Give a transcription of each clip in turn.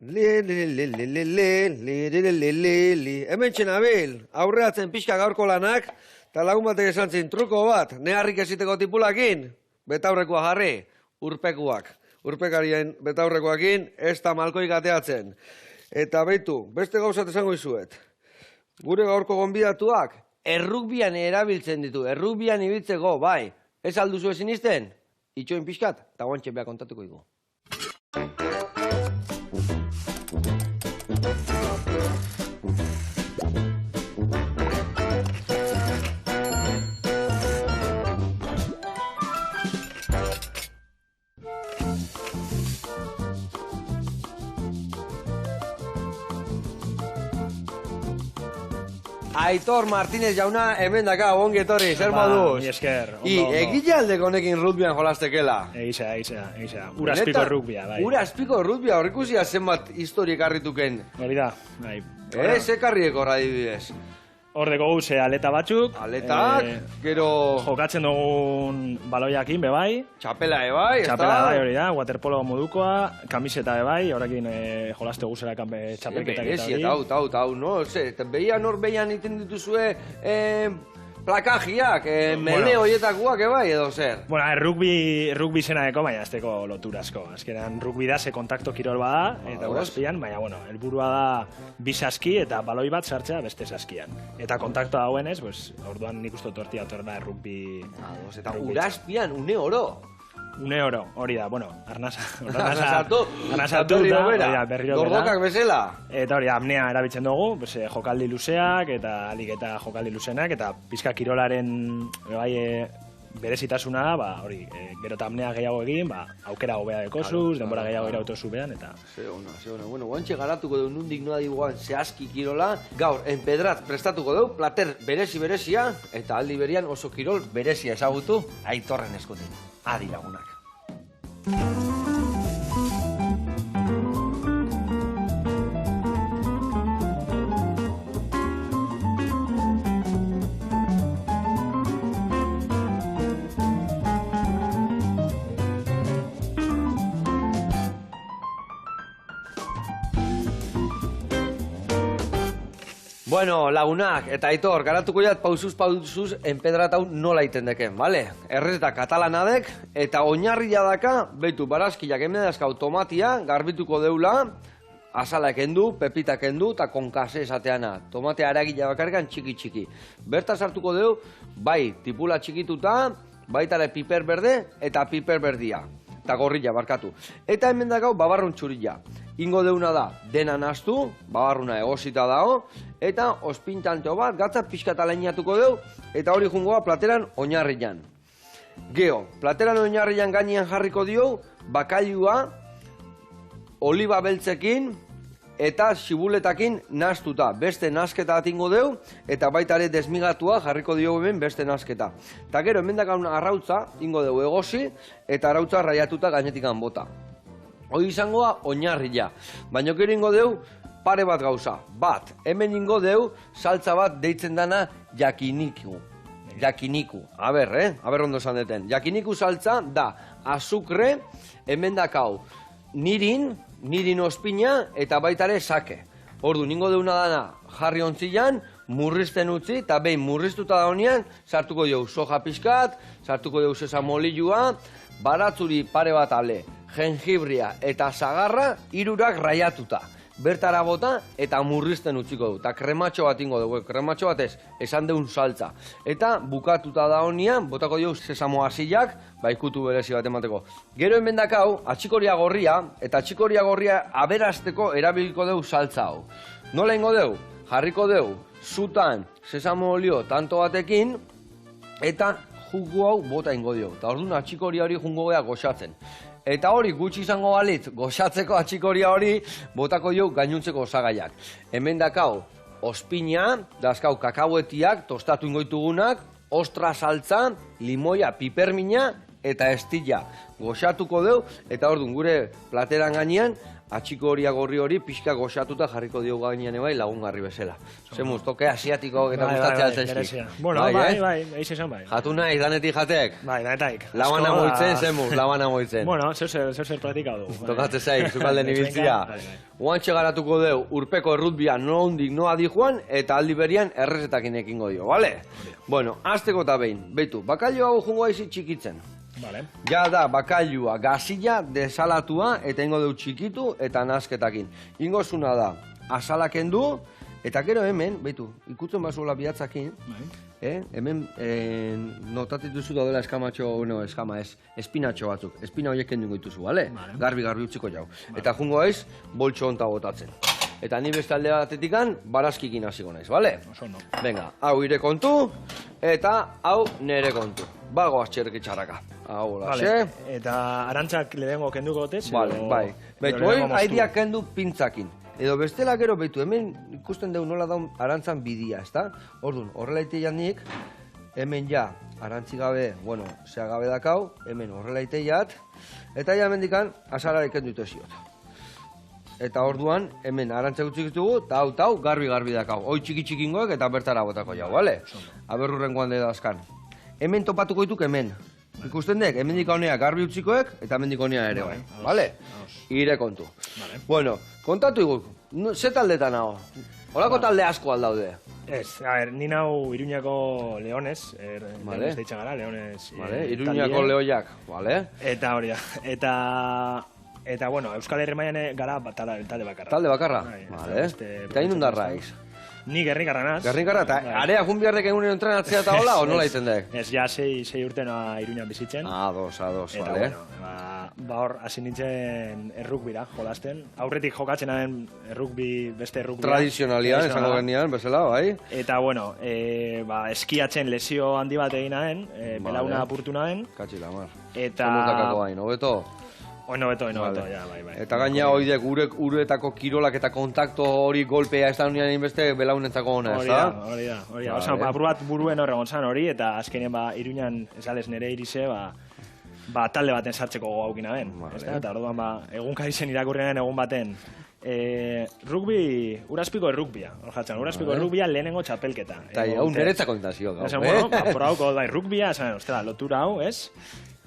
Hemen txenabil, aurreatzen pixka gaurko lanak, eta lagun batek esan zin, truko bat, neharrik esiteko tipulakin, betaurrekoa jarri, urpekuak. Urpekarien betaurrekoakin, ez da malkoik ateatzen. Eta beitu, beste gauzat esango izuet. Gure gaurko gonbidatuak, errukbian erabiltzen ditu, errukbian ibiltzeko, bai. Ez alduzu ezin izten? Itxoin pixkat, eta guantxe beha kontatuko iku. Aitor Martínez jauna, hemen daka, ongi etorri, zer moduz? Mi esker, ondo. Egile aldeko honekin rugbian jolastekela. Eisa. Ura azpiko rugbia, bai. Ura azpiko rugbia, horrik usia zenbat historiek harrituken. Hori da, bai. Ekarrieko radibidez. Hordeko guze aleta batzuk. Aletak, gero... Jokatzen dugun baloiakin, bebai. Txapela bai, ez da? Txapela bai, hori da, waterpolo modukoa, kamiseta bebai, horrekin jolaste guzera kanbe txapelketak eta hori. Tau, no? Behian hor behian iten dituzue plakajiak, mele horietakoak ebai edo zer? Bueno, rugby zenadeko, baina azteko lotura asko. Azkenean rugby da, ze kontakto kirol bada, eta urazpian, baina, bueno, helburua da bi saski eta baloi bat sartzea beste saskian. Eta kontakto dauenez, pues, orduan nik uste tortia torna rugby... Eta urazpian, une oro. Une oro, hori da, bueno, arnasatu da, berriro gordokak bezala. Eta hori, apnea erabiltzen dugu, jokaldi luzeak eta alik eta jokaldi luzenak, eta pizka kirolaren berezitasuna da, hori, gero eta apnea gehiago egin, aukera hobea dekozuz, denbora gehiago irautozu behan, eta... Ze ona. Bueno, guantxe garatuko dugu nundik noa diguan zehazki kirola, gaur, enpedrat prestatuko dugu, plater berezia, eta aldi berian oso kirol berezia ezagutu, Aitorren eskutik. Adi lagunak. Bueno, lagunak, eta Aitor, garatuko jat pausuz enpedratau nola iten deken, bale? Errez da katalanadek, eta oinarria daka, beitu, barazkiak emedazka automatia, garbituko deula, azala ekendu, pepita ekendu, eta konkase esateana. Tomatea aragila bakargan txiki. Berta sartuko deu, bai, tipula txikituta, baitare piper berde, eta piper berdia. Eta gorrilla, barkatu. Eta hemen dakau, babarrun txurilla. Ingo deuna da, dena naztu, babarruna egosita dao, eta ospintanteo bat, gatza pixkata lainatuko deu, eta hori jungoa plateran oinarrian. Geo, plateran oinarrian gainean jarriko dio, bakailua, oliba beltzekin, eta xibuletakin naztuta. Beste nazketa atingo deu, eta baita ere desmigatua jarriko dio hemen beste nazketa. Eta gero, hemen dakau arrautza, ingo deu egosi, eta arrautza raiatuta gainetikan bota. Hoi izangoa oinarria, baina gero ingo deu pare bat gauza. Bat, hemen ingo deu saltza bat deitzen dana yakiniku. Aber ondo esan deten. Yakiniku saltza da azukre, hemen dakau nirin ospina eta baitare sake. Ordu, ningo deuna dana jarri ontzilan, murrizten utzi, eta behin murriztuta da honean, sartuko deu soja pixkat, sartuko deu sesamolilua, baratzuri pare bat ale, jengibria eta sagarra hirurak raiatuta. Bertara bota eta murrizten utziko du. Eta krematxo bat ingo dugu, krematxo bat esan deun saltza. Eta bukatuta da honean, botako dugu sesamo asilak, ikutu berezi bat emateko. Gero hemen dakau, atxikoria gorria, eta atxikoria gorria aberasteko erabiliko dugu saltza hau. Nola ingo dugu? Jarriko dugu, zutan, sesamo olio tanto batekin, eta jugu hau bota ingo dugu. Eta orduan atxikoria hori jungo gea goxatzen. Eta hori gutxi izango balitz, goxatzeko atxikoria hori, botako dugu gainuntzeko osagaiak. Hemen dakau, ospina, dazkau kakauetiak, tostatu ingoitugunak, ostra saltza, limoia, pipermina eta estilla. Goxatuko dugu, eta orduan gure plateran gainean, atxiko horia gorri hori pixka goxatuta jarriko diogu gainean bai lagungarri bezala. Zemuz, toke asiatiko eta gustatzea altzaiski. Bueno, bai, eiz esan bai. Jatu nahi, danetik jatek? Bai, danetik. Labana moitzen, zemuz, labana moitzen. Bueno, zeu praktika du. Tokatze zain, zukalden ibiltzia. Guantxe garatuko deu, urpeko errutbia no hondik noa di joan, eta aldi berian errezetakin ekingo dio, bale? Bueno, azteko eta behin, beitu, bakailu hau jungo aizi txikitzen. Vale. Ja da, bakailua, gazilla, desalatua, eta ingo deu txikitu eta nazketakin. Ingo zuna da, azalaken du, eta gero hemen, beitu, ikutzen bazuela bihatzakin, hemen notatit duzu daudela eskamatxo, bueno, espinatxo batzuk. Espina horiek kendu dituzu, bale? Garbi utziko jau. Eta jungo aiz, boltxo honta botatzen. Eta ni beste alde batetikan, barazkikin hasiko naiz, bale? Oso no. Venga, hau ire kontu, eta hau nere kontu. Bago txerki txarraka. Hau, laxe. Eta arantzak lehengo kenduko gotez? Bai. Beitu, hori haidiak kendu pintzakin. Edo bestela gero, beitu, hemen ikusten dugu nola daun arantzan bidia, ezta? Orduan, horrela iteian nik, hemen ja, arantzi gabe, bueno, zea gabe dakau, hemen horrela iteiat, eta ja mendikan, azararek kendu iteziot. Eta orduan, hemen arantza gutxik ditugu, eta hau garbi dakau. Hoi txiki-txikingoek eta bertara botako jau, bale? Aberrurrengoan deda azkan. Hemen topatuko dituk hemen. Ikusten dek, hemendik honea garbi utzikoek, eta hemendik honea ere bai, bale? Ire kontu. Bueno, kontatu iguk, ze taldetan hau? Holako talde asko aldaude? Ez, ni nau Iruñako Leones, Leones deitza gara, Leones... Iruñako Leoiak, bale? Eta hori da, eta bueno, Euskal Herri mailan gara talde bakarra. Talde bakarra? Bale, eta inundarra iz? Ni Gernikarra naz. Gernikarra, eta area junbiarrek egunen entrenatzea eta hola, o nola izen dek? Ez, ja, 6 urte noa Iruñan bizitzen. Ados, eta, bale. Ba hor, hasi nintzen errukbira, jolasten. Aurretik jokatzen aden beste errukbira. Tradizionalian, esango genian, bezala, bai. Eta, bueno, eskiatzen lesio handi bat egin aden, belauna apurtu naden. Katxila, mar. Eta... Zomutakako hain, hobeto? Hobeto, ja, bai. Eta gaina hoidek uretako kirolak eta kontakto hori golpea ez da unian inbeste belaunentzako hona, ez da? Hori da. Osa, apur bat buruen horregon zan hori, eta azkenean Iruñan, esales nere irize, talde baten sartzeko gaukina ben. Eta orduan, egunkari zen irakurrean egun baten. Uraspiko errukbia, hor jatzen, Uraspiko errukbia lehenengo txapelketa. Eta hau niretzako intazio, gau, Bueno, probauko da errukbia, lotura hau, ez?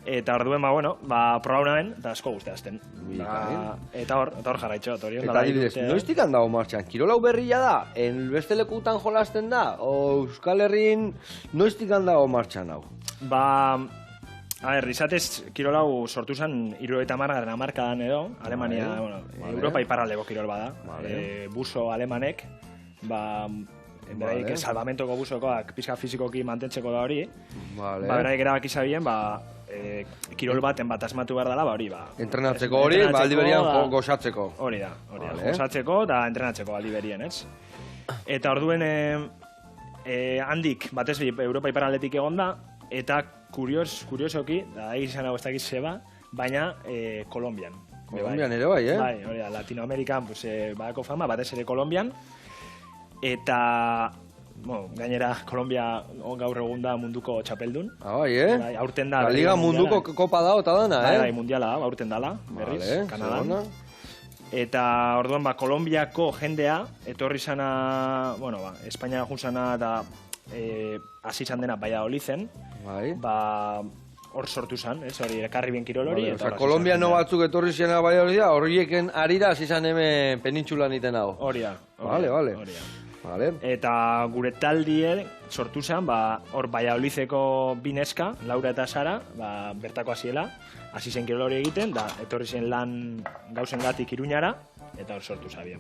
Eta orduen, probauna ben, eta asko guzteazten. Eta hor jarraitxo, hori ondala. Eta adibidez, noiztik handago martxan? Kirolau berria da? Beste lekutan jolasten da? O Euskal Herrin noiztik handago martxan hau? Izatez, kirolau sortu zen 70. hamarkadan edo, Alemania, Europa iparraldeko kirol bada. Buso alemanek, beraik salvamentoko busokoak pizka fizikoki mantentzeko da hori. Beraik erabaki zabien, kirol baten bat asmatu behar dela, hori entrenatzeko hori, aldi berian gozatzeko. Hori da, gozatzeko eta entrenatzeko aldi berien, ez? Eta orduen handik, batez Europa iparraldetik egon da, eta kuriosoki, da izan hau ez dakiz zeba, baina Kolombian. Kolombian ere bai, Bai, hori da, Latinoamerikan badako fama, batez ere Kolombian, eta... gainera, Kolombia gaur egun da munduko txapeldun. Bai, aurten da... Liga munduko kopa da, eta dana, Bai, mundiala, aurten dala, berriz, Kanadan. Eta orduan, Kolombiako jendea, etorri zana, Espainiara jun zana eta hasi zan dena Valladolizen, hor sortu zan, hori ekarri bien kirol hori. Kolombiano batzuk etorri zena Valladolida, horieken arira hasi zan hemen penintxulan iten hau. Hori da. Eta gure taldie sortu zen, hor Valladolideko bineska, Laura eta Sara, bertako hasiela, hasi zen kirol hori egiten, da etorri zen lan gauzen gatik Iruñara, eta hor sortu zabien,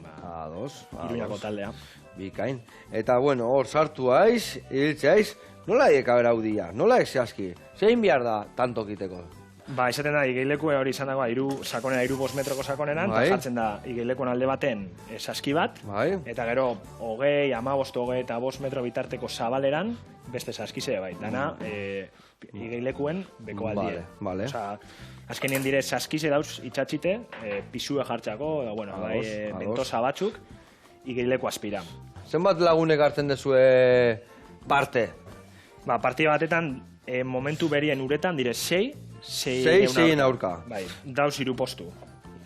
Iruñako taldea. Bikain. Eta, hor sartu haiz, hiltzeaiz, nola eka beraudia, nola zehazki, zein behar da tanto kiteko? Esaten da, igeilekue hori izan dagoa, 5 metroko sakonenan, eta jartzen da, igeilekuen alde baten saski bat, eta gero, 20, 15 eta 5 metro bitarteko zabaleran, beste saskize, dana, igeilekuen beko aldie. Osa, azkenien dire saskize dauz itxatxite, pisue jartxako, bentosa batzuk, igeileku aspira. Zenbat lagunek hartzen dezue parte? Partida batetan, momentu berien uretan, dire 6 6 aurka. Dauz 3 postu.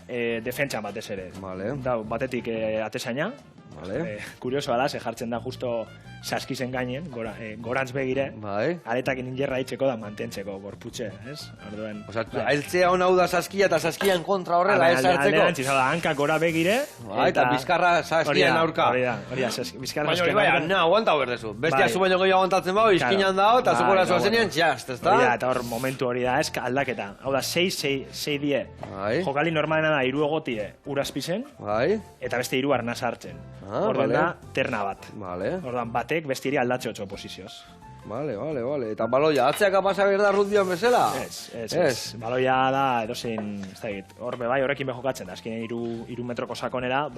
defentsan batez ere. Vale. Da, batetik atezaina, Vale. kuriosoa da, ze jartzen da justo saskizen gainen, gorantz begire, Bai. aletakin injerra itzeko da mantentzeko, gorputxe, ez? Orduen, Osea, ailtzea hon hau da saskia eta saskian kontra horrela ez hartzeko. alderantziz, hanka gora begire, Eta bizkarra saskian aurka. Hori da, bizkarra Baina hori bai, aguanta berdezu. Bestia Bai. zu baino gehiago aguantatzen bau, izkinan dao, eta Bai, zukora bai, zoazenean bueno. txast, ez da? Hori da, eta hor momentu hori da, ez, aldaketa. Hau da, 6 die. Bai. Jokali normalena da, 3 egotie urazpizen, Bai, eta beste 3 arnaz hartzen. vale. Orduan da, terna bat. vale, Orduan, batek bestiri aldatze 8 posizioz. vale. Eta baloia, atzeaka pasa berda rugbian bezala? Ez. Baloia da, edozein, ez da egit, hor bai, horrekin behokatzen da, azkenean 3 metroko sakonera,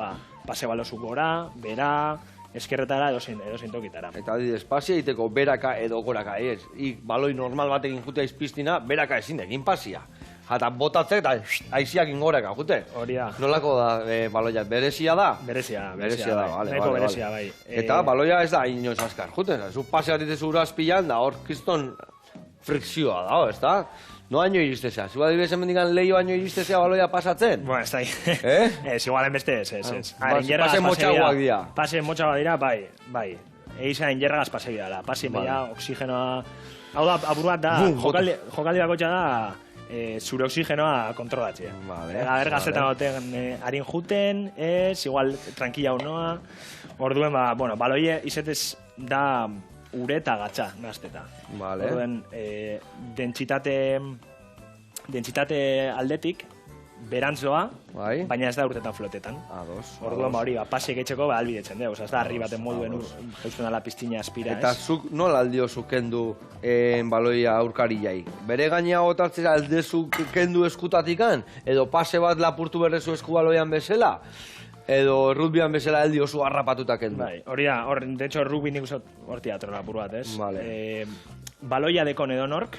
pase balozu gora, bera, eskerretara, edozein tokitara. Eta adidez, pasia egiteko beraka edo goraka, ez? Baloi normal batekin jutea izpiztina, beraka ezin egin pasia. Eta botatzek eta aiziak ingoraka, jute? Hori da. Nolako da baloia, berezia da? Berezia da, vale. Nahiko berezia, bai. Eta baloia ez da inoiz azkar, jute? Zu pase bat itezu urazpilan, da hor kriston frikzioa da, ez da? No haino iristezea, zu adibidez hemendikan lehio haino iristezea baloia pasatzen? Bueno, ez da. Ez, igualen beste ez. Pase motxagoak dira. Pase motxagoak dira, bai. Eiza injerragaz pase dira. Pase meia, oxigenoa... Hau da, aburu bat da, jokaldi bakotxa da, zure oxigenoa kontrolatzea. Vale. Gazetan goten harin juten, igual tranquila unoa. Orduen, baloie izetez da ureta gatza, gazteta. Vale. Orduen, dentsitate aldetik, berantzoa, Bai. baina ez da urtetan flotetan. Ados. Orduan, hori, pasik etxeko albidetzen dugu. Ez da, harri baten moduen eusten ala piztina aspira, Eta ez? zuk nola aldio zukendu baloia aurkariai? Bere gaina otartzera aldezu kendu eskutatikan? Edo pase bat lapurtu berrezu esku baloian bezala? Edo rugbian bezala aldi oso harrapatuta kendu? Bai, hori da, de hecho, rugby nik usat hor teatro lapur bat, ez? Vale. Baloia dekon edonork,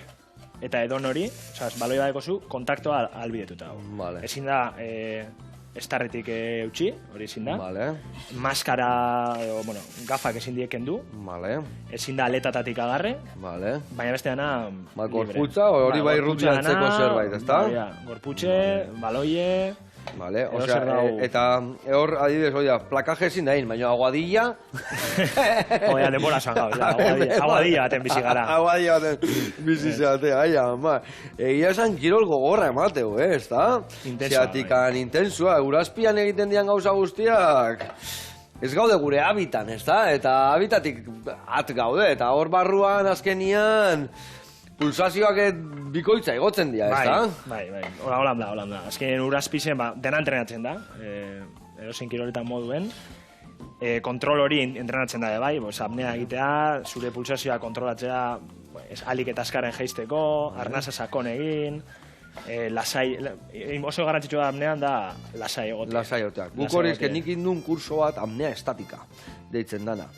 eta edonori, baloia dekozu, kontaktoa albidetuta. Vale. Ezin da, estarretik eutxi, hori ezin da. Vale. Maskara, gafak ezin dieken du. Vale. Ezin da aletatatik agarre, Vale. baina beste dana Gorputza, hori bai rugby antzeko zerbait, ezta? Gorputxe, baloie... Vale, eta hor adibidez, oida, plakaje ezin dain, baina aguadilla... Oida, denbora zan gau, aguadilla baten bizi gara. Aguadilla baten bizi zeatea, ai, ama. Egia esan kirol gogorra emateu, ezta? Zeatikan intensua, Eurazpian egiten dian gauza guztiak... Ez gaude gure habitan, ezta? Eta habitatik at gaude, eta hor barruan azkenian... Pulsazioak bikoitza egotzen dira, ezta? Bai. Holan da. Azken urazpizen, dena entrenatzen da. Edozein kiroletan moduen. Kontrol hori entrenatzen da, bai. Apnea egitea, zure pulsazioa kontrolatzea, alik eta azkaren jeisteko, arnasa sakon egin, lasai, oso garrantzitsua da apnean da lasai egotea. Lasai egotea. Guk hori nik indun kurso bat apnea estatika, deitzen dana.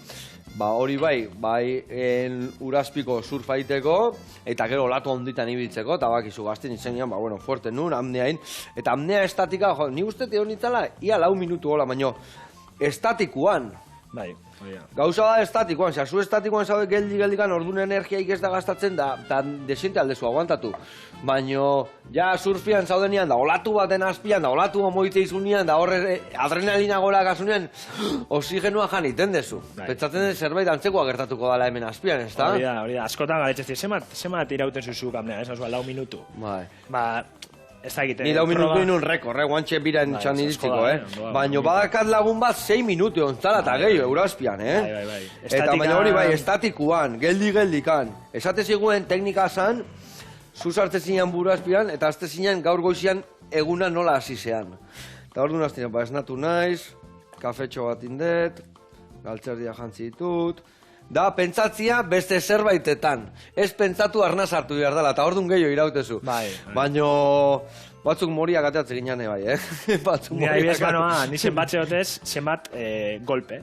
Hori bai urazpiko surfa iteko, eta gero olatu onditan ibiltzeko, eta bakizu gazten izenean, fuerte nun, amneain. Eta amnea estatika, ni uste teon nitzala, ia 4 minutu hola, baino, estatikuan. Bai, hori da. Gauza da estatikoan, zu estatikoan zaude geldikan orduan energiaik ez da gastatzen da desiente aldezu aguantatu. Baino, ja surfian zaudenean da olatu baten azpian, da olatu moite izunean, da horre adrenalina gora gasunean, oxigenua jan iten dezu. Pentsatzen den zerbait antzekoa gertatuko dala hemen azpian, ez da? Hori da, askotan galetzezti, zemat irauten zuzuk amnea, ez? 4 minutu. Bai. Ez da egite. Ni 4 minutu inun rekor, guantxe biran txan iritziko, Baina badakat lagun bat 6 minutu ontzala eta gehiago Eurazpian, Bai. Eta baina hori bai, estatikuan, geldikan. Esate ziguen teknika zan, zuzarte zinean Eurazpian, eta azte zinean gaur goizian eguna nola hasi zean. Eta hor duen aztean, esnatu naiz, kafetxo bat indet, galtzerdia jantzi ditut, da, pentsatzia beste zerbaitetan. Ez pentsatu arnaz hartu behar dela, eta orduan gehiago irautezu. Baina batzuk moriak ateatzen ginean, bai, Batzuk moriak ateatzen. Ni zenbat zehotez, zenbat golpe.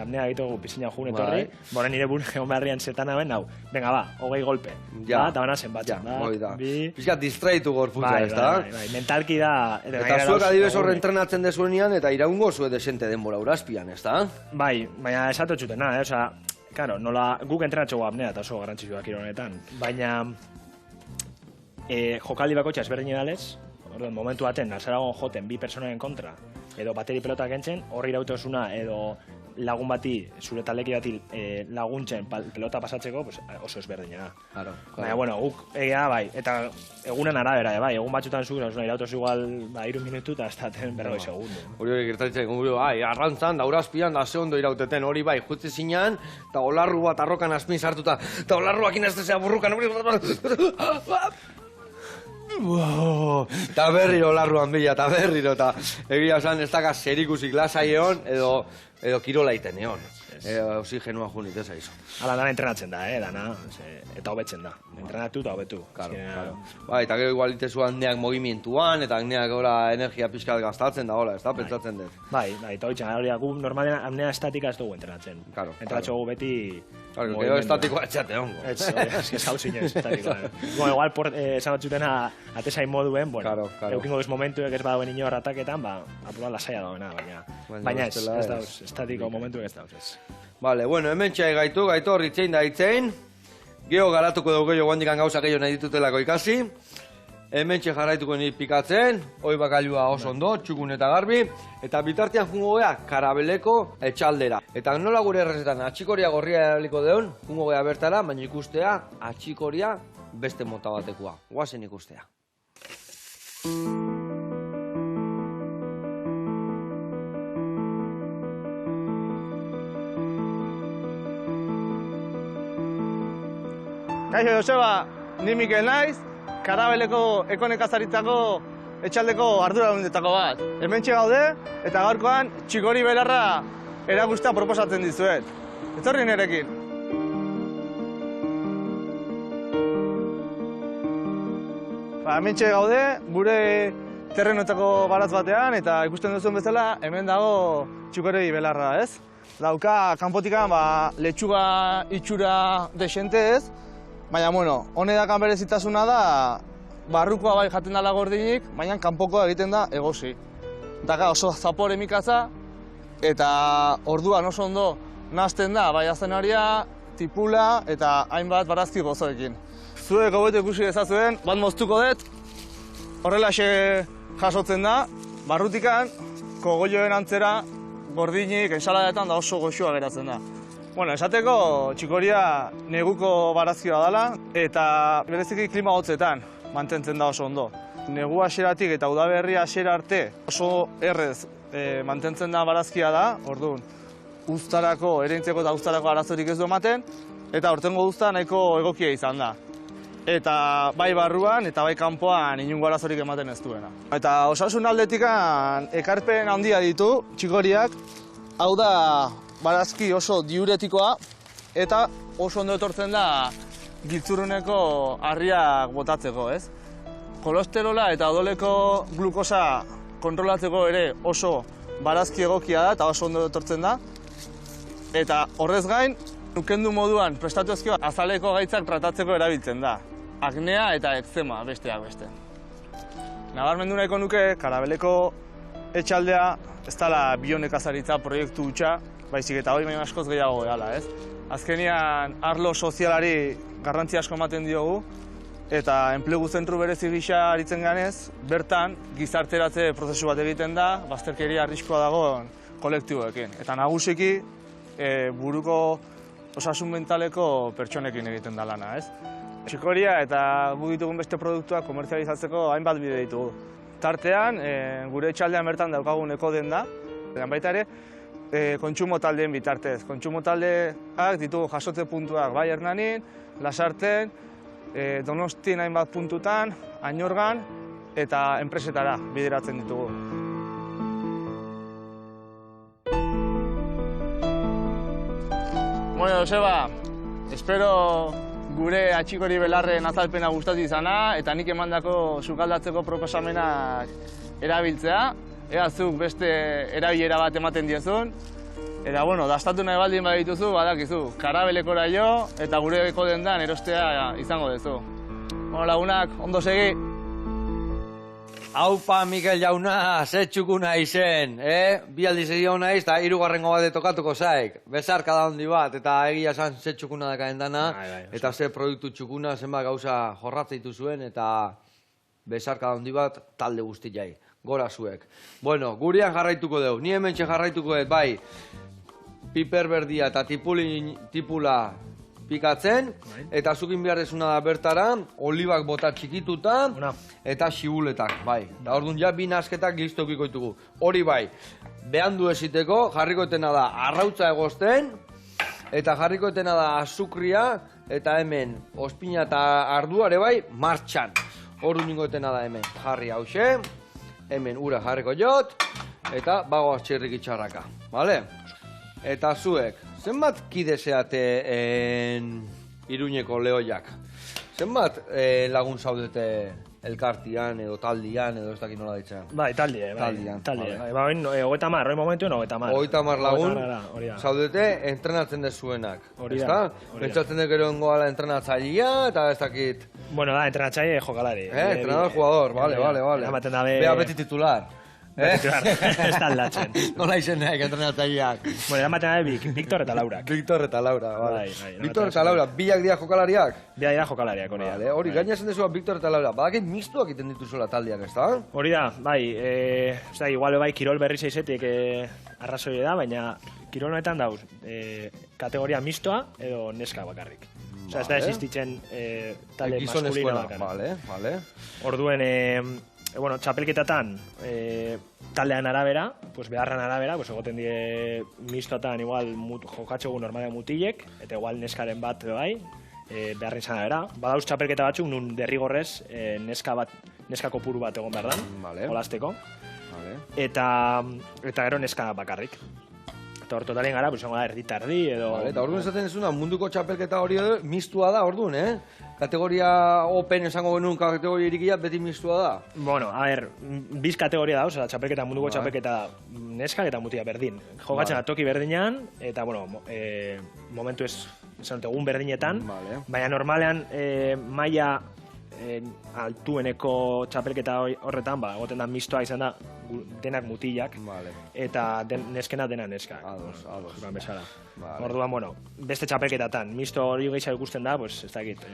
Amnea egitugu pizina jun etorri, bora nire bun geomarrian zetan hauen, venga ba, 20 golpe. Eta bana zenbatzen, da. Pizkat distraitu gorputza, ez da? Mentalki da... Eta zuek adibes horre entrenatzen dezuenean, eta iraungo zue desente denbora Eurazpian, ez da? Bai, baina esatotxuten, Claro, guk entrenatxo apnea eta oso garrantzitsuak kironetan, baina jokaldi bakotxa ezberdin edalez, Orduan, momentu baten, nazaragon joten bi personaren kontra, edo bateri pelota kentzen, horri irautosuna, edo lagun bati, zure taldeki bati laguntzen pelota pasatzeko, pues, oso ezberdina da. Baina, bueno, guk egia bai, eta egunen arabera, bai, egun batzutan zu, irautos igual 3 minutu eta estaten 40 segundu. Hori gertatzen, arrantzan, daurazpian, da ze ondo irauteten, hori bai, jutze zinean, eta olarru bat arrokan azpin sartuta, eta olarruak inaztezea burrukan, eta berriro olarruan bila, eta berriro, eta egia esan ez daka zerikusik lasai egon, edo kirola iten egon. Oxigenua junit ez aizu. Hala, dana entrenatzen da, dana, eta hobetzen da. Entrenatu eta hobetu. Bai, eta gero igual itezu handeak mogimientuan, eta handeak energia pixkat gastatzen da, hola, ez da, pentsatzen dut. Bai, eta hoitzen, hori gu normalen apnea estatika ez dugu entrenatzen. Entrenatxo gu beti... Claro, gero estatikoa etxate hongo. Ez que hau zinez estatikoa. Bueno, igual, esan batzutena, atesain moduen, bueno, eukingo bez momentuek ez badauen inor ataketan, apuran lasaia dagoena, baina ez dauz, estatiko momentuek ez dauz ez. Vale, bueno, hemen txai gaitu horri itzein da itzein. Geo garatuko dugu gehiago handikan gauza gehiago nahi ditutelako ikasi. Hemen txe jarraituko nire pikatzen, hoi bakailua oso ondo, txukun eta garbi. Eta bitartean jungo gea karabeleko etxaldera. Eta nola gure errezetan atxikoria gorria erabiliko deun, jungo gea bertara, baina ikustea atxikoria beste mota batekoa. Guazen ikustea. Kaixo Joseba, ni Mikel naiz, karabeleko ekonekazaritzako etxaldeko arduradunetako bat. Hementxe gaude, eta gaurkoan txikori belarra erakustea proposatzen dizuet. Etorri nirekin. Hementxe gaude, gure terrenotako baratz batean, eta ikusten duzuen bezala, hemen dago txikori belarra, ez? Dauka kanpotikan letxuga itxura desente ez, baina, bueno, honedakan berezitasuna da, barrukoa bai jaten dela gordinik, baina kanpokoa egiten da egosi. Daka oso zapore mikatza, eta orduan oso ondo nahazten da, bai azenaria, tipula eta hainbat barazki gozoekin. Zuek hobeto ikusi dezazuen, bat moztuko dut, horrelaxe jasotzen da, barrutikan, kogolloen antzera, gordinik, ensaladetan da oso goxua geratzen da. Bueno, esateko txikoria neguko barazkioa dela eta bereziki klima hotzetan mantentzen da oso ondo. Negu hasieratik eta udaberri hasiera arte oso errez mantentzen da barazkia da, orduan uztarako, ereintzeko eta uztarako arazorik ez du ematen, eta aurtengo uzta nahiko egokia izan da. Eta bai barruan eta bai kanpoan inongo arazorik ematen ez duena. Eta osasun aldetikan ekarpen handia ditu txikoriak, hau da barazki oso diuretikoa eta oso ondo etortzen da giltzurruneko harriak botatzeko, ez? Kolesterola eta odoleko glukosa kontrolatzeko ere oso barazki egokia da eta oso ondo etortzen da. Eta horrez gain, ukendu moduan prestatu ezkio azaleko gaitzak tratatzeko erabiltzen da. Aknea eta ekzema besteak beste. Nabarmendu nahiko nuke, karabeleko etxaldea ez dela bionekazaritza proiektu hutsa, baizik eta hori baino askoz gehiago gehala, ez? Azkenean, arlo sozialari garrantzi asko ematen diogu, eta enplegu zentru berezi gisa aritzen ganez, bertan gizarteratze prozesu bat egiten da, bazterkeria arriskoa dagoen kolektiboekin. Eta nagusiki, buruko osasun mentaleko pertsonekin egiten da lana, ez? Txikoria eta gu ditugun beste produktuak komertzializatzeko hainbat bide ditugu. Tartean, gure etxaldean bertan daukagun ekoden da, baita ere, kontsumo taldeen bitartez. Kontsumo taldeak ditugu jasotze puntuak bai Hernanin, Lasarten, Donostien hainbat puntutan, Añorgan eta enpresetara bideratzen ditugu. Bueno, Joseba, espero gure atxikori belarren azalpena gustatu izana eta nik emandako sukaldatzeko proposamenak erabiltzea. Ea zuk beste erabilera bat ematen diezun. Eta, bueno, dastatu nahi baldin badituzu, badakizu, karabelekora jo eta gure ekodendan erostea izango duzu. Bueno, lagunak, ondo segi. Aupa, Mikel jauna, ze txukuna izen, Bi aldiz egon naiz, eta 3. bat tokatuko zaik. Bezarka da handi bat, eta egia esan ze txukuna dakaen dana, eta ze produktu txukuna, zenbat gauza jorratzeitu zuen, eta besarka handi bat talde guztiai. Gora zuek. Bueno, gurean jarraituko dugu. Ni hementxe jarraituko dut, bai, piper berdia eta tipula pikatzen, eta zukin behar desuna da bertara, olibak bota txikituta, eta xibuletak, bai. Da orduan ja, bi nasketak giztokiko ditugu. Hori bai, behandu esiteko, jarriko etena da arrautza egozten, eta jarriko etena da azukria, eta hemen ospina eta arduare bai, martxan. Orduan ningo etena da hemen, jarri hause, hemen ura jarriko jot, eta bagoaz txirrik itxarraka, bale? Eta zuek, zenbat kide zeate Iruñeko lehoiak? Zenbat lagun zaudete elkartian edo taldian edo ez dakit nola ditzen? Bai, taldian. Ba, hogeita mar, hori momentu hogeita mar. Hogeita mar lagun zaudete entrenatzen dezuenak. Ezta? Pentsatzen dut gero engoala entrenatzailea eta ez dakit... Bueno, da, entrenatzaile jokalari. Entrenador jugador, vale. Bea beti titular. Ez da aldatzen. Nola izen nahi, entrenatzaileak. Bueno, eramaten da Victor eta Laurak. Victor eta Laura, bale. Victor eta Laura, biak dira jokalariak? Biak dira jokalariak, hori da. Hori, gaina esan dezua Victor eta Laura, badakit mistuak iten dituzuela taldeak, ez da? Hori da, bai, igual bai kirol berri zaizetik arrazoi da, baina kirol honetan dauz, kategoria mistoa edo neska bakarrik. Osa, ez da existitzen talde maskulina bakarrik. Vale. Orduen, bueno, txapelketatan taldean arabera, beharran arabera, egoten die mistoatan igual jokatxogu normalean mutilek, eta igual neskaren bat bai, beharren izan arabera. Badauz txapelketa batzuk, nun derrigorrez neska kopuru bat egon behar dan, jolasteko. Eta gero neska bakarrik. Eta hor totalien gara, erdi-tardi edo... Eta orduan esaten ezuna, munduko txapelketa hori mistua da, orduan, Kategoria open esango genuen kategoria irikia beti mistua da? Bueno, a ver, biz kategoria da, oza, txapelketa, munduko txapelketa neskak eta mutia berdin. Jogatzen da toki berdinean, eta, bueno, momentu egun berdinetan, baina normalean maila altueneko txapelketa horretan, egoten da mistoa izan da denak mutilak, eta neskena dena neska. Ados. Orduan, bueno, beste txapelketatan, misto hori gehiago ikusten da, ez dakit,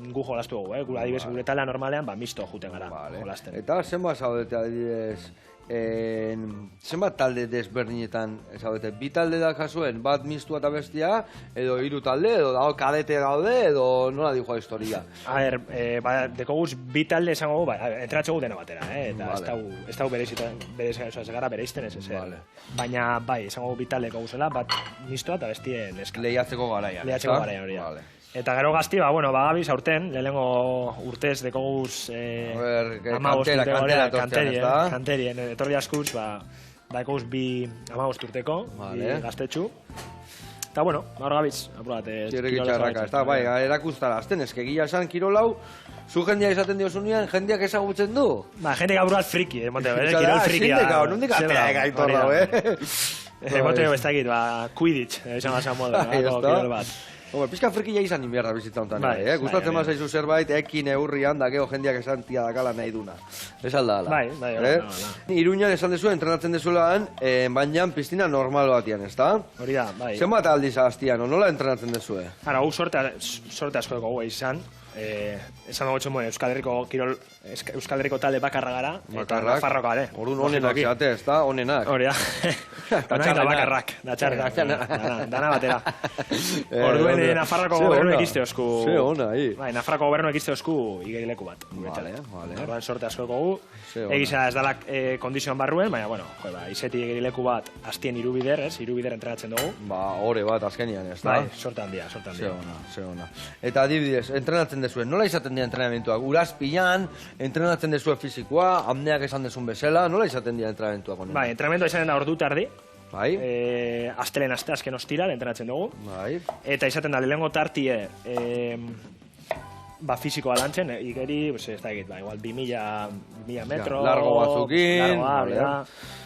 gu jolastu dugu, adibidez gure talea normalean, misto juten gara jolasten. Eta zenbat zaudete adibidez, zenbat talde desberdinetan zaudete? Bi talde da kasuen, bat mistua eta bestia, edo hiru talde, edo kadete gaude, edo nola dijoa historia? A ver, dekoguz bi talde esango gu, entratxo gu dena batera, eta ez dago gara bereizten ez ezer. Baina, bai, esango gu bi talde dekoguzela, bat mistua eta bestie neska. Lehiatzeko garaian. Lehiatzeko garaian, hori da. Eta gero gazti, gabiz aurten, lehenengo urtez dekoguz kanterien, etorri askuz, dekoguz bi 15 urteko, bi gaztetxu. Eta, bueno, hor gabiz, apurat. Txirrik itxarraka, ez da, bai, erakustara, azten, eske gila esan kirolau, zu jendia izaten diozunean, jendiak ezagutzen du? Jendiak apurat friki, kirol friki. Nondik atea egaitorra, Emoteo ez dakit, Quidditch, esan basan modu, kirol bat. Pizka frikila izan inbierra bizitza honetan, gustatzen mazaizu zerbait, ekin eurrian, da geho jendiak esan tia dakala nahi duna. Ez alda ala. Bai. Iruñan esan dezu, entrenatzen dezuelan, baina piztina normal batian, ez da? Hori da, bai. Zenbat aldiz aztian, nola entrenatzen dezue? Ara, gu sorte asko dugu izan. Esan dago txon, Euskal Herriko talde bakarra gara, eta Nafarroko gare. Orduan onenak zate, ez da? Onenak. Hori da. Onenak da bakarrak, da txarrak, dana batera. Orduen Nafarroko gobernu ekizte osku... Ze ona, hi. Bai, Nafarroko gobernu ekizte osku igerileku bat. Vale. Orduan sorte asko dugu. Egiza ez dalak kondizioan barruen, baina, bueno, izeti igerileku bat aztien irubider entrenatzen dugu. Hore bat azkenian, ez da? Bai, sorte handia. Ze ona. Eta adibidez, entrenatzen dezuen, nola izaten dira entrenamentuak? Urazpilan, entrenatzen dezue fizikoa, amneak esan dezun bezala, nola izaten dira entrenamentuak honen? Bai, entrenamentua izaten da ordu tardi. Bai. Aztelen azken ostira, entrenatzen dugu. Bai. Eta izaten da, lehengo tartie, fizikoa lantzen, igeri, ez da egit, igual 2000 metro... Largo batzukin...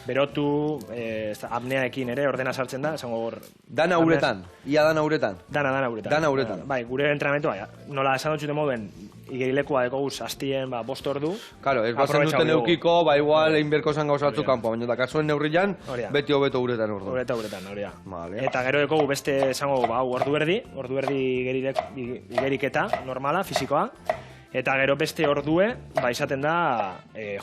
Berotu, apneaekin ere, ordena sartzen da, esango hor... Dana uretan, ia dana uretan. Dana uretan. Bai, gure entrenamentua, nola esan dutxute moduen, igerilekua dekoguz aztien 5 ordu. Karo, ez bazen duten eukiko, igual egin berko zan gauzatzu kanpo, baina da kasuen neurrilan, beti hobeto uretan ordu. Uretan, hori da. Eta gero dekogu beste, esango, ordu erdi igeriketa normala, fizikoa, Eta gero beste ordue, izaten da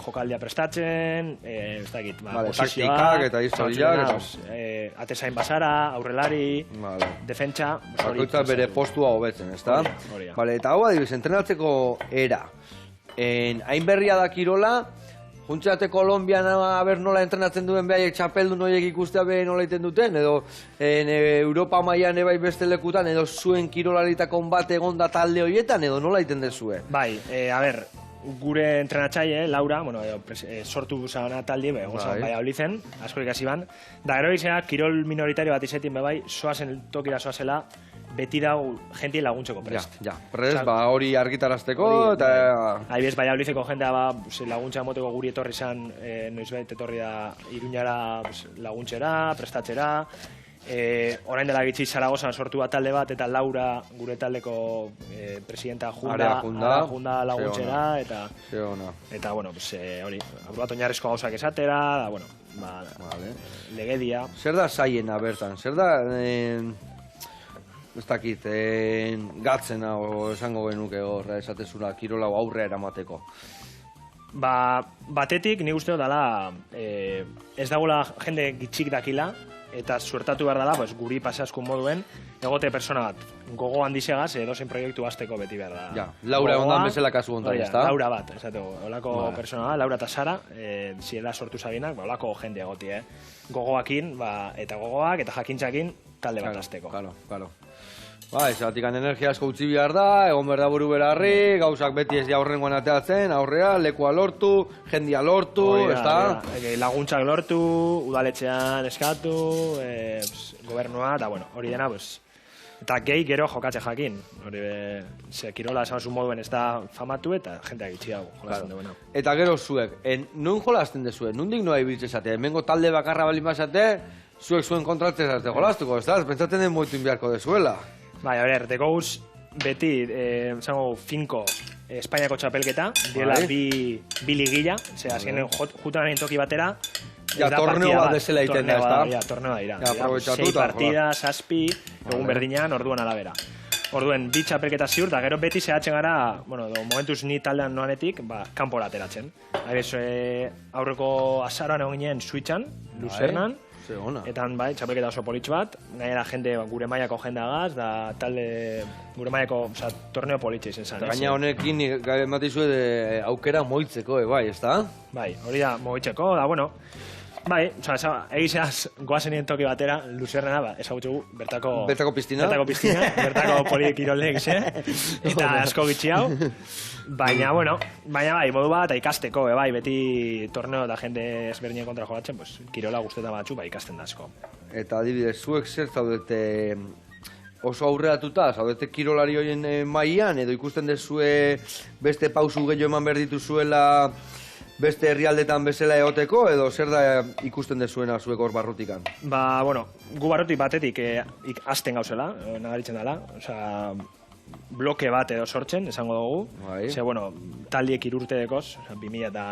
jokaldia prestatzen, ez dakit, taktikak eta historiak. Atezain basara, aurrelari, defentsa. Bakoitzak bere postua hobetzen, ezta? Eta hau adibidez, entrenatzeko era. Hain berria da kirola, juntxate Kolombian aber nola entrenatzen duen behaiek txapeldun horiek ikustea behe nola iten duten, edo Europa mailan ebai beste lekutan, edo zuen kirolaritako bat egon da talde horietan, edo nola iten dezue? Bai, gure entrenatzaile, Laura, sortu zana taldi, egon zan bai haulitzen, asko ikasi ban, da gero izena, kirol minoritario bat izetin bebai, soazen tokira soazela, beti dau jentie laguntzeko prest. Prest, hori argitarazteko, eta... Aibez, bai haulizeko jentea laguntza moteko guri etorri zan, noizbait etorri da Iruñara laguntzera, prestatzera, orain dela gitzi Zaragozan sortu bat talde bat, eta Laura, gure taldeko presidenta junda laguntzera, eta, bueno, hori, abur bat oinarrizko gauzak esatera, legedia. Zer da zaiena bertan? Zer da, ez dakit, gatzena, esango genuke horra, esatezura, kirola aurrea eramateko? Batetik, nik uste dela, ez dagoela jende gitxik dakila, eta suertatu behar dela, guri pasaskun moduen, egote persona bat, gogo handizegaz, edozen proiektu azteko beti behar da. Laura ondan bezala kasu ondan, ez da? Laura bat, olako persona bat, Laura eta Sara, ziela sortu zabinak, olako jende egoti, gogoakin, eta gogoak, eta jakintzakin, talde bat azteko. Claro. Zatikan energia asko utzi behar da, egon behar da buru berarri, gauzak beti ez aurrengoan ateatzen, aurrea, lekua lortu, jendia lortu, ez da? Laguntzak lortu, udaletxean eskatu, gobernua, eta hori dena, eta gehi gero jokatze jakin. Kirola esan zuen moduen ez da famatu eta jenteak itxi hau jolazten duena. Eta gero zuek, nun jolazten dezuen, nundik noa ibiltze zate, hemengo talde bakarra balin bazate, zuek zuen kontratzen zate jolaztuko, ez da? Pentsatzen den moitu inbiarko dezuela. Bai, dekouz beti, zango, finko Espainiako txapelketa, diela bi ligila, azken jutan egin toki batera, torneo bat desela iten da, ez da? Torneo da ira. 6 partida, 7, egun berdinean, orduan alabera. Orduen, bi txapelketa ziur, da gero beti zehatzen gara, momentuz ni taldean noanetik, kanpora ateratzen. Aurreko azaroan egon ginen Suitzan, Luzernan, eta txapelketa oso politx bat, gainera jende gure mailako jendagaz, da talde gure mailako torneo politxe izen zan. Gaina honekin ematizue aukera moitzeko, bai, ez da? Bai, hori da moitzeko, da, bueno, bai, egizeaz goazenien toki batera, Luzernena, ezagutxegu bertako piztina, bertako polikirolde egize, eta asko gitxi hau, baina, bai, modu bat, ikasteko, bai, beti torneo eta jende ezberdinen kontra jolatzen, kirola guztetan batzu, bai, ikasten da asko. Eta adibidez, zuek zer zaudete oso aurreratuta, zaudete kirolari horien mailan, edo ikusten dezue beste pausu gehiago eman behar dituzuela beste herrialdetan bezala egoteko, edo zer da ikusten dezuena zuek hor barrutikan? Gu barrutik batetik azten gauzela, nagaritzen dela, bloke bat edo sortzen, esango dugu. Taldiek irurte dekoz, 2000 eta...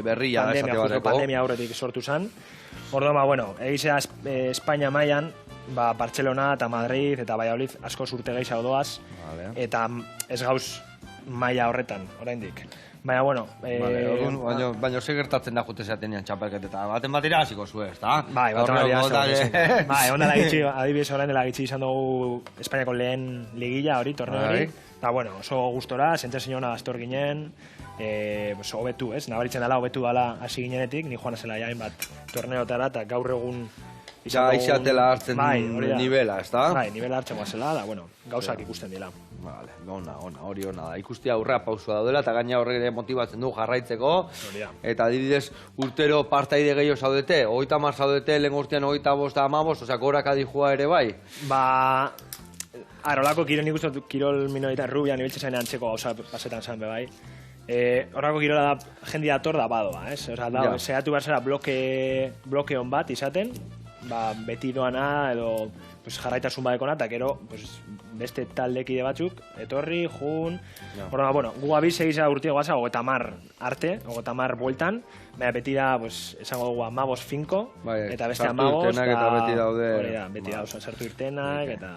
berria, esate bateko. Pandemia aurretik sortu zen. Orduan, egizea Espainia mailan, Barcelona eta Madrid eta Valladolid asko urte gehi zaudoaz, eta ez gauz maila horretan, oraindik. Baina, baina ze gertatzen da jute zeatenean txapelket eta baten batera hasiko zuen, ez da? Bai, baten batera. Bai, ondala gitxi, adibidez orain dela gitxi izan dugu Espainiako lehen ligila hori, torneo hori. Eta, oso gustora, zentzen ona astor ginen, hobetu, ez? Nabaritzen dela, hobetu dela hasi ginenetik, ni joan zela jain bat torneotara, eta gaur egun izatela hartzen nivela, ez da? Bai, nivela hartzen guazela, da, gauzak ikusten dira. Hori ona da. Ikustia aurrea pausua daudela, eta gaina horrek motibatzen du jarraitzeko. Eta adibidez, urtero partaide gehiago zaudete, 30 zaudete, lehen urtean 25, 15, gorak adijua ere bai? Horako nik uste kirol minoritan rubian ibiltzen zain antzeko gauza pasetan zan bai. Horako kirola da jendi dator da badoa, ez? Zehatu behar zera bloke hon bat izaten, beti doana edo jarraitasun badekona, eta gero beste taldekide batzuk, etorri, jun... Bueno, gu abiz egiza urtio guaza, 30 arte, 30 bueltan, baina beti da, esango dugu, 15, eta beste 15, eta beti daude... Hori da, beti da, sartu irtenak, eta...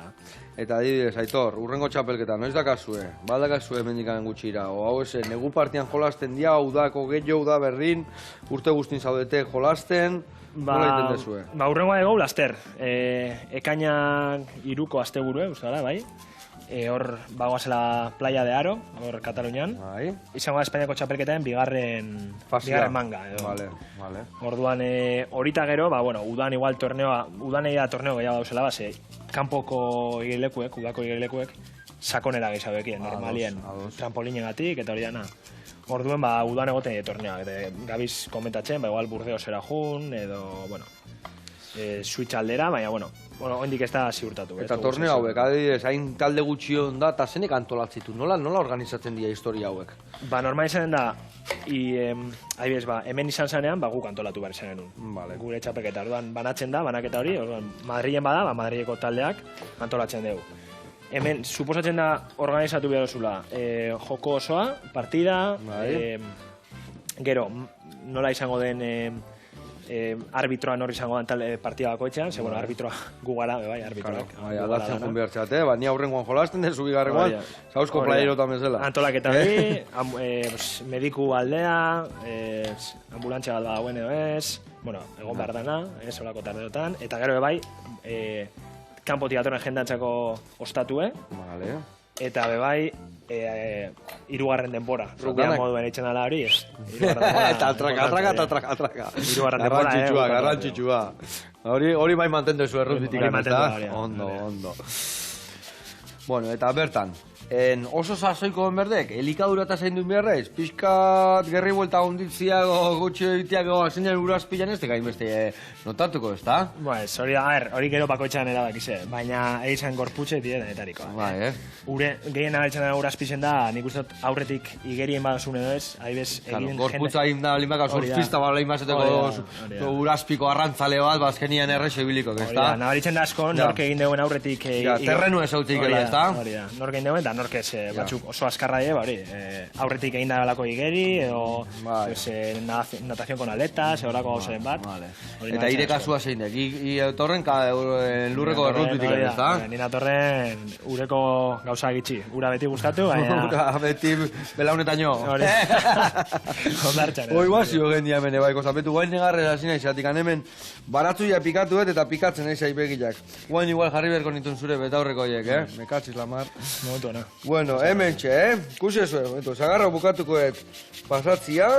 Eta adibidez, Aitor, urrengo txapelketa, noiz dakazue? Baldakazue mendikan gutxira, o hau eze, negu partian jolasten dia, udako gehiago da berrin, urte guztin zaudete jolasten, nola egiten dezue? Urrengoa dugu, laster, ekainak 3ko asteburue, uste gara, bai? Hor bagoazela Playa de Aro, hor Katalunian. Izango da Espainiako txapelketaen bigarren manga. Vale. Orduan, horita gero, udan igual torneoa, udan egia torneo gehiago dauzela, kanpoko igilekuek, udako igilekuek, sakonera gehiago ekien, normalien, trampolinegatik, eta hori dana. Orduan, udan egoten torneoa, gabiz komentatzen, igual Burdeosera jun, edo, Switch aldera, baina, hendik ez da ziurtatu. Eta torneo hauek, adibidez, hain talde gutxion da, eta zenek antolatzitu, nola organizatzen dira historia hauek? Normal izanen da, adibidez, hemen izan zanean, guk antolatu behar izanen nun. Gure txapelketa, orduan, banatzen da, banaketa hori, orduan, Madrilen bada, Madrileko taldeak antolatzen dugu. Hemen, suposatzen da, organizatu behar duzula, joko osoa, partida, gero, nola izango den arbitroa nor izango dan partida bakoitzean, ze arbitroa gugara, arbitroak. Aldatzen jun behar txate, ni aurrengoan jolasten den, zubigarrengoan, zauzko playerotan bezala. Antolaketa hori, mediku aldea, ambulantzia bat dagoen edo ez, egon behar dana, solako tardeotan, eta gero bai, kanpotik datorren jendantzako ostatue, eta bebai, 3. denbora. Rukean moduen eitzen dala hori, ez? Eta atraka. Garrantzitsua. Hori bai mantendezu erruzbitik. Ondo. Bueno, eta bertan, oso sasoiko den berdek, elikadura eta zain duen beharrez, pixkat gerri buelta onditziago, gutxi egiteago, zeinen urazpilan ez teka inbeste notatuko, ez da? Hori da, hori gero bakoitzean erabakize, baina egizan gorputxe denetariko. Ure, gehien abertzen dara urazpizen da, nik uste aurretik igerien badazun edo ez, adibes egin jende... Gorputza egin da, limbaka surfista bat lehin bazeteko urazpiko arrantzale bat, bazkenian errexo ibiliko, ez da? Nabaritzen da asko, nork egin deuen aurretik... Terrenu ez hautik, ez da? Nork egin deuen, da nork ez batzuk oso azkarra aurretik egin da lako igeri, edo natazion con aletas, horako gauzaren bat. Eta ire kasua zein dek, torren lurreko errutbitik, ez da? Nina torren ureko gauza gitxi, ura beti gustatu, baina... Ura beti belaunetaino. Hoi guazio gendia hemen, bai, kozapetu, guain negarrera zina izatik, hemen baratzuia pikatu eta pikatzen eiza ipekilak. Guain igual jarri berko nituen zure betaurreko horiek, mekatziz lamar. Bueno, hemen txe, kusezue, zagarra bukatukoet pasatzia,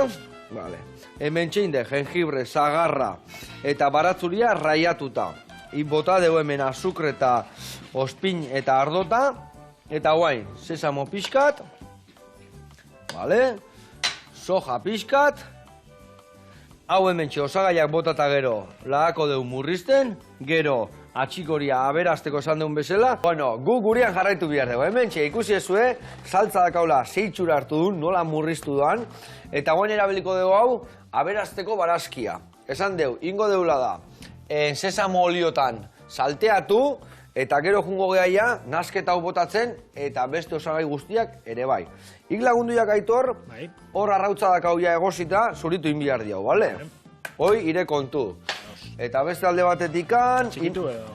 hemen txeinde, jengibre, zagarra eta baratzuria raiatuta. Bota deu hemen azukre eta ospin eta ardota, eta guain, sesamo pixkat, soja pixkat, hau hemen txe, osagaiak botata gero, lahako deu murrizten, gero, atxikoria aberazteko esan deun bezala. Bueno, gu gurean jarraitu bihar dugu. Hemen txe, ikusi ezue, saltza dakaula zeitxura hartu duen, nola murriztu duan, eta guain erabiliko dugu hau, aberazteko barazkia. Esan deu, ingo deula da, sesamo oliotan salteatu, eta gero jungo gehaia, nasketa hau botatzen, eta beste osagai guztiak ere bai. Ik lagunduak Aitor, hor arrautza dakauia egosita, zuritu inbiar diau, bale? Hoi, ire kontu. Eta beste alde batetikan... Txikitu edo?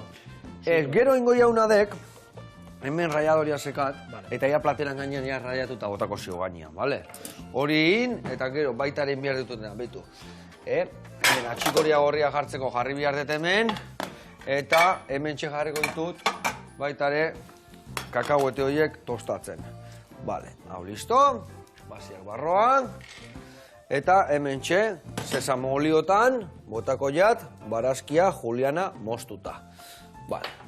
Gero ingo jauna dek, hemen raiadoria sekat, eta ia plateran gainean ia raiatuta botako zio gainean, bale? Hori in, eta gero baitaren bihar ditut dena, betu. Hemen atxikoria gorria jartzeko jarri bihar dut hemen, eta hemen txe jarriko ditut baitare kakahuete horiek tostatzen. Bale, hau listo, basiak barroan, eta hemen txe, sesamo oliotan, botako jat, barazkia Juliana moztuta.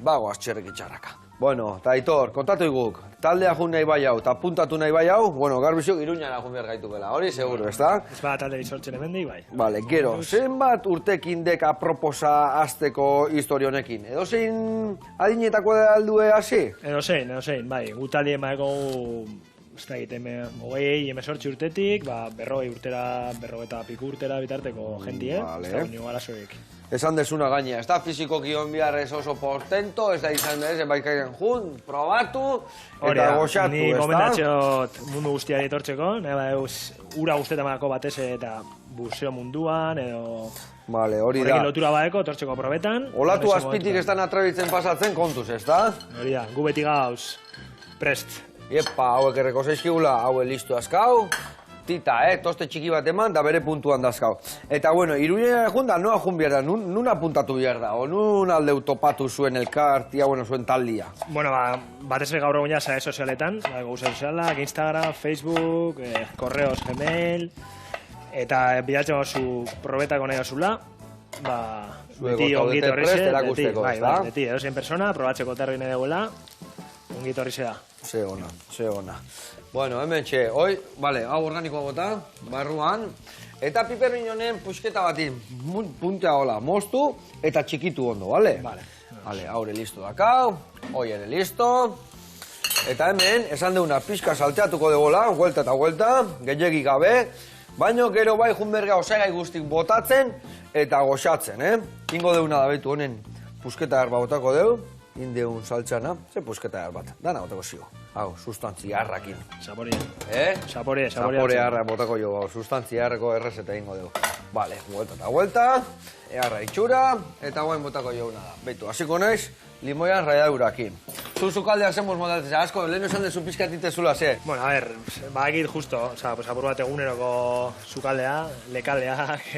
Bagoaz txerrek itxarraka. Bueno, eta Aitor, kontatu iguk, taldea jun nahi bai hau, eta puntatu nahi bai hau, garbizio Iruñara jun behar gaitu bela, hori seguro, ez da? Ez bada talde bizortzen hemendik bai. Bale, gero, zenbat urtekin dek aproposa azteko historionekin? Edo zein adinetako aldue hasi? Edo zein, bai, gutaldien baeko ez da egiten, 20-18 urtetik, berrogei urtera, berrogeta piku urtera bitarteko jentie, ez da nio arazoik. Esan desuna gaina, ez da fizikoki on behar ez oso portento, ez da izan da ez, baikaien jun, probatu, eta goxatu, ez da? Ni gomendatxot mundu guztiari etortzeko, ura guztetamako batez eta burseo munduan, edo... Vale, hori da. Horrekin lotura badeko, etortzeko probetan. Olatu azpitik ez da atrabitzen pasatzen kontuz, ez da? Hori da, gu beti gauz, prest. Iepa, hauek erreko zaizkigula, hauek listu azkau. Tita, toste txiki bat eman, da bere puntuan dazkau. Eta, bueno, Iruñera junda, noa jun behar da, nun apuntatu behar da, o nun aldeu topatu zuen elkartia, bueno, zuen taldia. Bueno, batez ere gaur egun sare sozialetan, gauza sozialak, Instagram, Facebook, correos, Gmail, eta bidatzen zu probetako nahi dozula, beti ongit horri ze, beti, edozein persona, probatzeko terri nahi duela, ongit horri ze da. Ze ona. Bueno, hemen txe, hoi, bale, hau organikoa bota, barruan, eta piperrin honen pusketa bati puntea hola, moztu eta txikitu ondo, bale? Bale, haure listo dakau, hoi ere listo, eta hemen, esan deuna pixka salteatuko degola, huelta eta huelta, gehiagik gabe, baino gero bai junberga osagai guztik botatzen eta goxatzen, Ingo deuna da behitu honen pusketa erba botako deu, indeun saltzana, ze pusketa erbat, dana botako zio. Hau, sustantzi harrakin. Saporea. Sapore harra botako jo, sustantzi harrako errezeta ingo deu. Bale, huelta eta huelta, harra itxura, eta guain botako jo da. Beitu, hasiko naiz, limoian raiadurakin. Zuzukaldeak zemos modatzen, asko, lehen esan dezu pizkatite zula, ze? Bueno, a ver, badakit justo, apur bat eguneroko zukaldea, lekaldeak,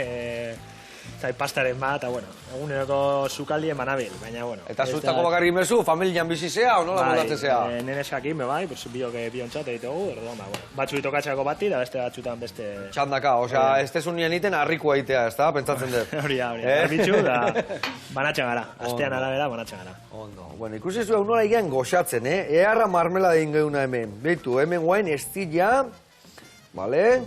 eta pastaren bat, eta bueno, eguneroko zukaldien banabil, baina bueno. Eta zutako bakarrik mezu, familian bizizea, o nola moldatzen zea? Neneskakin, bai, biontzat egitegu, erdoan, batzu ditokatxako bati, da beste batzutan beste... Txandaka, osea, ez tezun nien iten harrikoa itea, ez da, pentsatzen dut. Hori, garbitzu, da banatzen gara, astean arabera banatzen gara. Ondo, bueno, ikusi zuen nola egean goxatzen, eharra marmela egin geuna hemen. Beitu, hemen guain estilla, bale,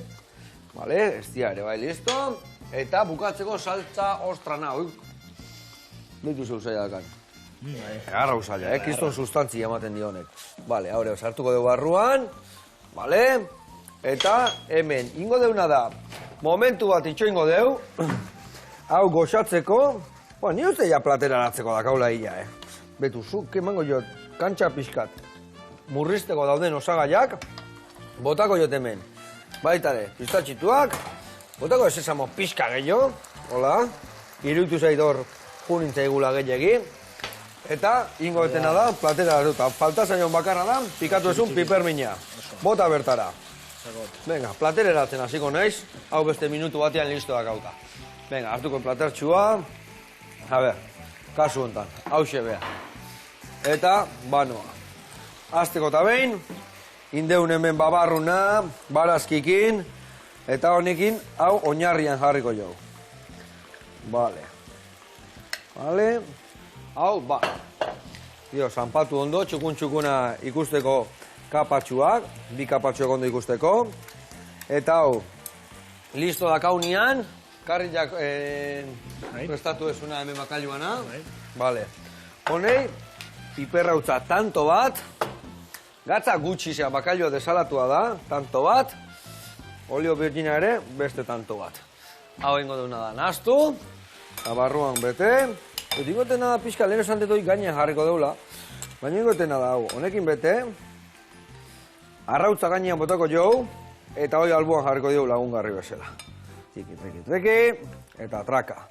estilla ere, bai, listo. Eta bukatzeko saltza ostrana, oi? Beitu zeu zaila dakan. Agarra usaila, kiston sustantzia ematen dionek. Bale, haure, sartuko dugu barruan. Bale, eta hemen, ingo deuna da, momentu bat itxo ingo deu. Hau goxatzeko, ni uste ja platera aratzeko da kaula ia, Betu, zuk emango jot, kantxa pixkat. Murrizteko dauden osagaiak, botako jot hemen. Baitare, pistatxituak, botako ez esamo pixka gehiago, hola, iruditu zaidor junintzai gula gehiagi, eta ingo etena da, platera aruta. Falta zaion bakarra da, pikatu ezun pipermina. Bota bertara. Venga, platera eratzen hasiko naiz, hau beste minutu batean listo da gauta. Venga, hartuko platertxua, a ber, kasu hontan, hauxe beha. Eta, banoa. Azteko eta behin, indeun hemen babarruna, barazkikin, eta honekin, hau oinarrian jarriko jau. Bale. Hau, zanpatu ondo, txukun-txukuna ikusteko kapatxuak, bi kapatxuak ondo ikusteko. Eta hau, listo dakaunian, karriak prestatu ezuna hemen bakailuana. Bale. Honei, piperrautza tanto bat, gatza gutxi zea bakailua desalatua da, tanto bat, olio virgina ere, beste tanto bat. Hau ingo duna da, naztu, eta barruan bete, eta ingotena da pixka, lehen esan detoi gainen jarriko deula, baina ingotena da, hau, honekin bete, arrautza gainean botako jou, eta hoi albuan jarriko diu lagungarri bezala. Treki, eta traka.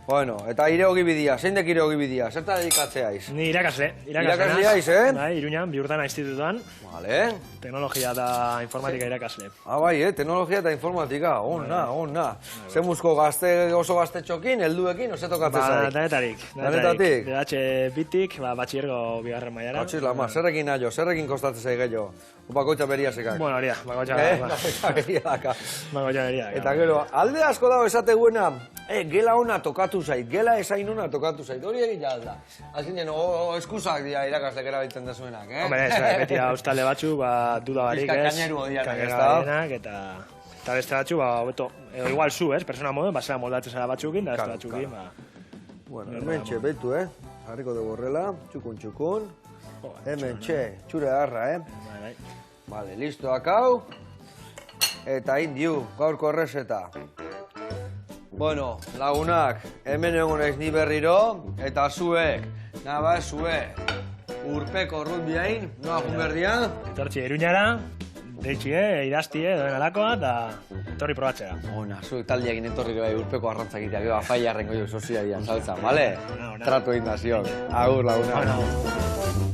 Bueno, eta ireogi bidia, zein dek ireogi bidia, zerta dedikatzeaiz? Ni irakasle. Irakasle aiz, Bai, Iruñan, Biurtana institutuan. Vale. Teknologia eta informatika irakasle. Bai, teknologia eta informatika, onna. Zemuzko oso gazte txokin, helduekin, ose tokatzen zait? Danetarik. Danetatik? DH bitik, batxiergo bigarren mailara. Batxiz lama, zerrekin naio, zerrekin kostatzen zai gehiago? Bakoitza beriazekak. Bueno, hori da, bakoitza beriazeka. Bakoitza beriazeka. Eta gero, alde asko dago esate guena, gela ona tokatu zait, gela esain ona tokatu zait, hori egin jalda. Azinen, eskusak dira irakaslek erabiltzen dezuenak, Hombre, beti haustale batzu, duda barik, Pizka kaineru odianak, ez da? Eta beste batzu, beto, igual zu, persona moduen, basela moldatzen zara batzukin, da beste batzukin, Bueno, hemen txe, betu, Jarriko dugu horrela, txukun. Hemen txe, txure harra, Vale, listo dakau. Eta indiu, gaurko errezeta. Bueno, lagunak, hemen egon naiz ni berriro, eta zuek, zuek, urpeko rugbiain, noa jun berdia? Etortzi Iruñara, deitxie, idaztie, doen alakoa, eta etorri probatzea. Ona, zuek taldeak etorri bai urpeko arrantzakitea, gero afaiarrengo jo sozia dian saltza, bale? Trato egin da zion. Agur, lagunak.